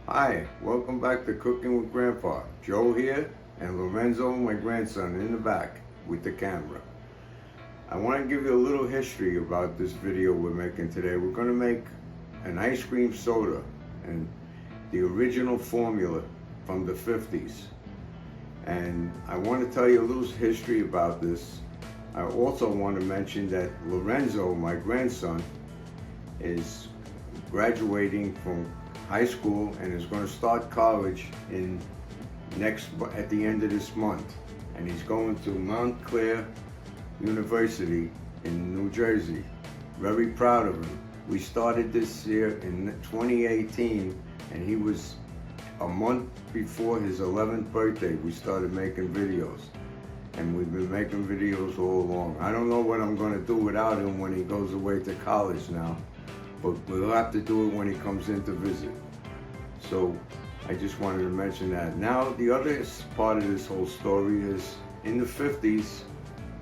Hi, welcome back to Cooking with Grandpa. Joe here, and Lorenzo, my grandson, in the back with the camera. I want to give you a little history about this video we're making today. We're going to make an ice cream soda and the original formula from the 50s. And I want to tell you a little history about this. I also want to mention that Lorenzo, my grandson, is graduating from high school and is going to start college at the end of this month, and he's going to Montclair University in New Jersey. Very proud of him. We started this year in 2018, and he was a month before his 11th birthday. We started making videos, and we've been making videos all along. I don't know what I'm going to do without him when he goes away to college now, but we'll have to do it when he comes in to visit. So I just wanted to mention that. Now the other part of this whole story is in the 50s,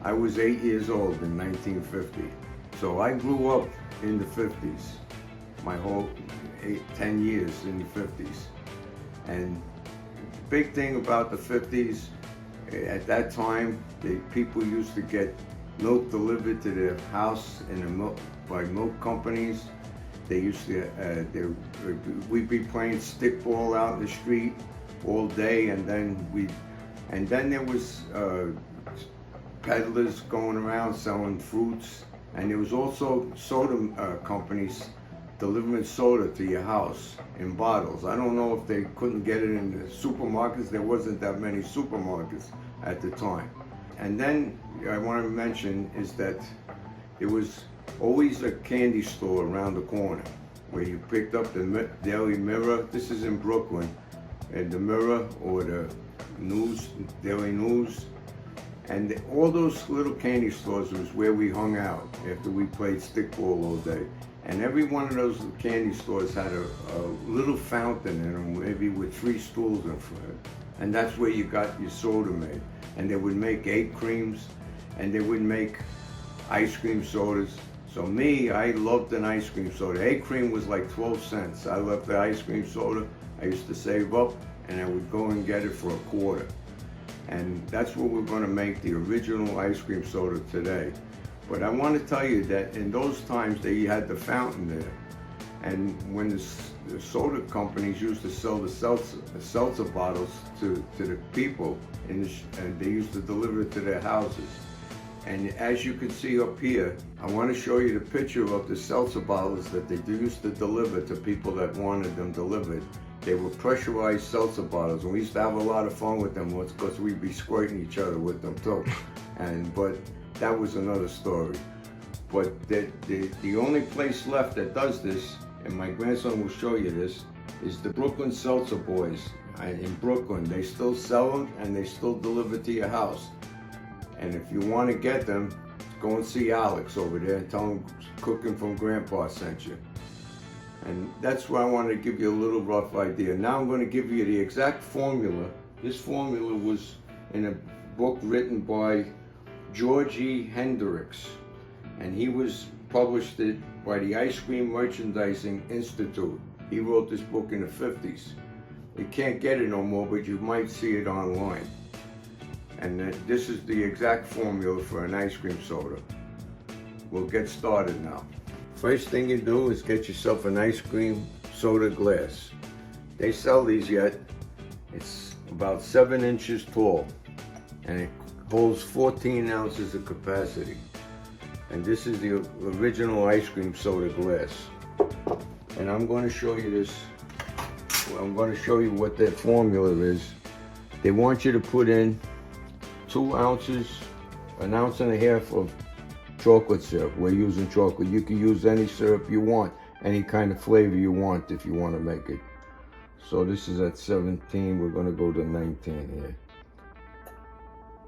I was 8 years old in 1950. So I grew up in the 50s, my whole 10 years in the 50s. And the big thing about the 50s, at that time, people used to get milk delivered to their house by milk companies. They used to, we'd be playing stickball out in the street all day, and then there was peddlers going around selling fruits, and there was also soda companies delivering soda to your house in bottles. I don't know if they couldn't get it in the supermarkets. There wasn't that many supermarkets at the time. And then I want to mention is that there was always a candy store around the corner where you picked up the Daily Mirror. This is in Brooklyn, and the Mirror or the Daily News. And all those little candy stores was where we hung out after we played stickball all day. And every one of those candy stores had a little fountain in them, maybe with 3 stools in front. And that's where you got your soda made. And they would make egg creams, and they would make ice cream sodas. So me, I loved an ice cream soda. Egg cream was like 12 cents. I loved the ice cream soda. I used to save up, and I would go and get it for $0.25. And that's what we're going to make, the original ice cream soda today. But I want to tell you that in those times they had the fountain there, and when the soda companies used to sell the seltzer bottles to the people, and they used to deliver it to their houses. And as you can see up here, I want to show you the picture of the seltzer bottles that they used to deliver to people that wanted them delivered. They were pressurized seltzer bottles, and we used to have a lot of fun with them because we'd be squirting each other with them too. But that was another story. But the only place left that does this, and my grandson will show you this, is the Brooklyn Seltzer Boys in Brooklyn. They still sell them, and they still deliver to your house. And if you want to get them, go and see Alex over there and tell him Cooking from Grandpa sent you. And that's why I wanted to give you a little rough idea. Now I'm going to give you the exact formula. This formula was in a book written by George E. Hendricks, and he was published it by the Ice Cream Merchandising Institute. He wrote this book in the 50s. You can't get it no more, but you might see it online. And this is the exact formula for an ice cream soda. We'll get started now. First thing you do is get yourself an ice cream soda glass. They sell these yet. It's about 7 inches tall, and it holds 14 ounces of capacity. And this is the original ice cream soda glass. And I'm going to show you this. I'm going to show you what that formula is. They want you to put in 2 ounces, 1.5 ounces of chocolate syrup. We're using chocolate. You can use any syrup you want, any kind of flavor you want if you want to make it. So this is at 17. We're going to go to 19 here.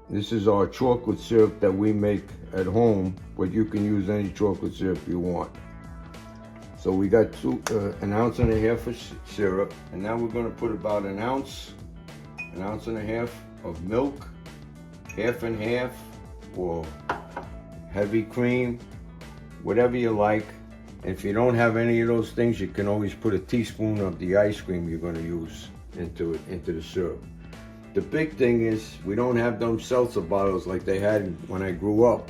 This is our chocolate syrup that we make at home, but you can use any chocolate syrup you want. So we got 1.5 ounces of syrup, and now we're going to put about 1.5 ounces of milk, 1/2 and 1/2, or heavy cream, whatever you like. If you don't have any of those things, you can always put a teaspoon of the ice cream you're gonna use into the syrup. The big thing is we don't have them seltzer bottles like they had when I grew up.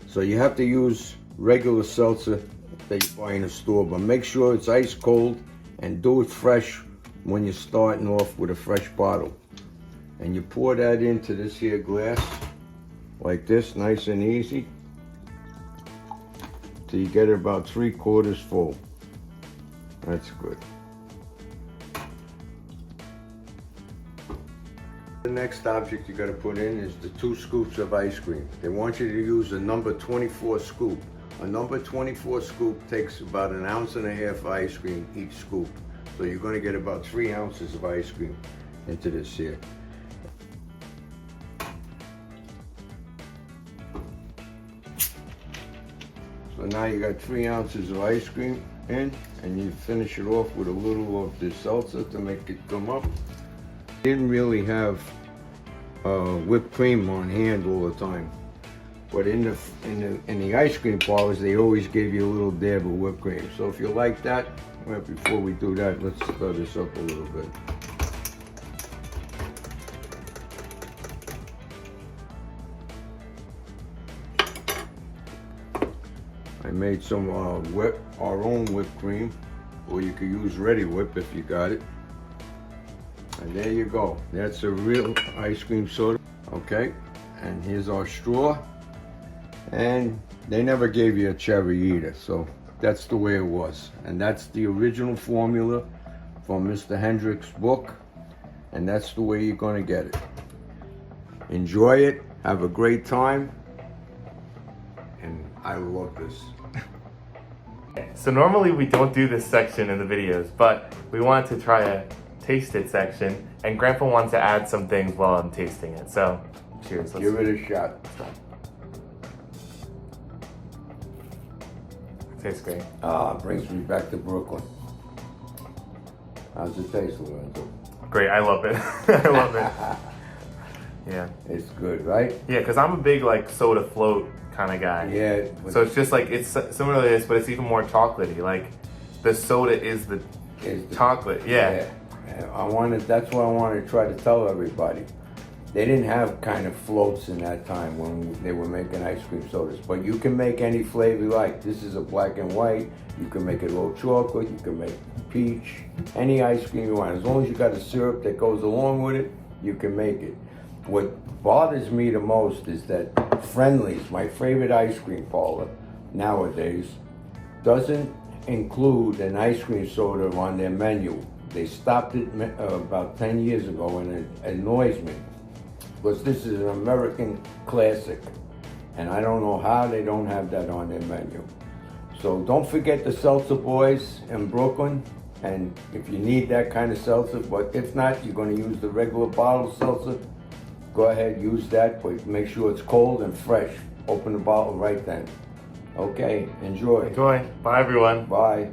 So you have to use regular seltzer that you buy in a store, but make sure it's ice cold and do it fresh when you're starting off with a fresh bottle. And you pour that into this here glass like this, nice and easy, till you get it about 3/4 full. That's good. The next object you got to put in is the 2 scoops of ice cream. They want you to use a number 24 scoop. A number 24 scoop takes about 1.5 ounces of ice cream each scoop. So you're going to get about 3 ounces of ice cream into this here. So now you got 3 ounces of ice cream in, and you finish it off with a little of the seltzer to make it come up. Didn't really have whipped cream on hand all the time, but in the ice cream parlors they always give you a little dab of whipped cream. So if you like that, well, before we do that, let's stir this up a little bit. I made some our own whipped cream, or you could use Ready Whip if you got it. And there you go. That's a real ice cream soda. Okay, and here's our straw. And they never gave you a cherry either, so that's the way it was. And that's the original formula from Mr. Hendrick's book, and that's the way you're gonna get it. Enjoy it, have a great time, and I love this. So normally we don't do this section in the videos, but we wanted to try a taste it section, and Grandpa wants to add some things while I'm tasting it. So, cheers. Give it a shot. Tastes great. Brings me back to Brooklyn. How's it taste, Lorenzo? Great, I love it. I love it. Yeah. It's good, right? Yeah, because I'm a big like soda float kind of guy. Yeah. So it's just like, it's similar to this, but it's even more chocolatey. Like the soda is the chocolate. Yeah. That's what I wanted to try to tell everybody. They didn't have kind of floats in that time when they were making ice cream sodas, but you can make any flavor you like. This is a black and white. You can make it low chocolate. You can make peach, any ice cream you want. As long as you got a syrup that goes along with it, you can make it. What bothers me the most is that Friendly's, my favorite ice cream parlor nowadays, doesn't include an ice cream soda on their menu. They stopped it about 10 years ago, and it annoys me. Because this is an American classic, and I don't know how they don't have that on their menu. So don't forget the Seltzer boys in Brooklyn, and if you need that kind of seltzer, but if not, you're going to use the regular bottle seltzer, go ahead, use that, but make sure it's cold and fresh. Open the bottle right then. Okay, enjoy. Enjoy. Bye, everyone. Bye.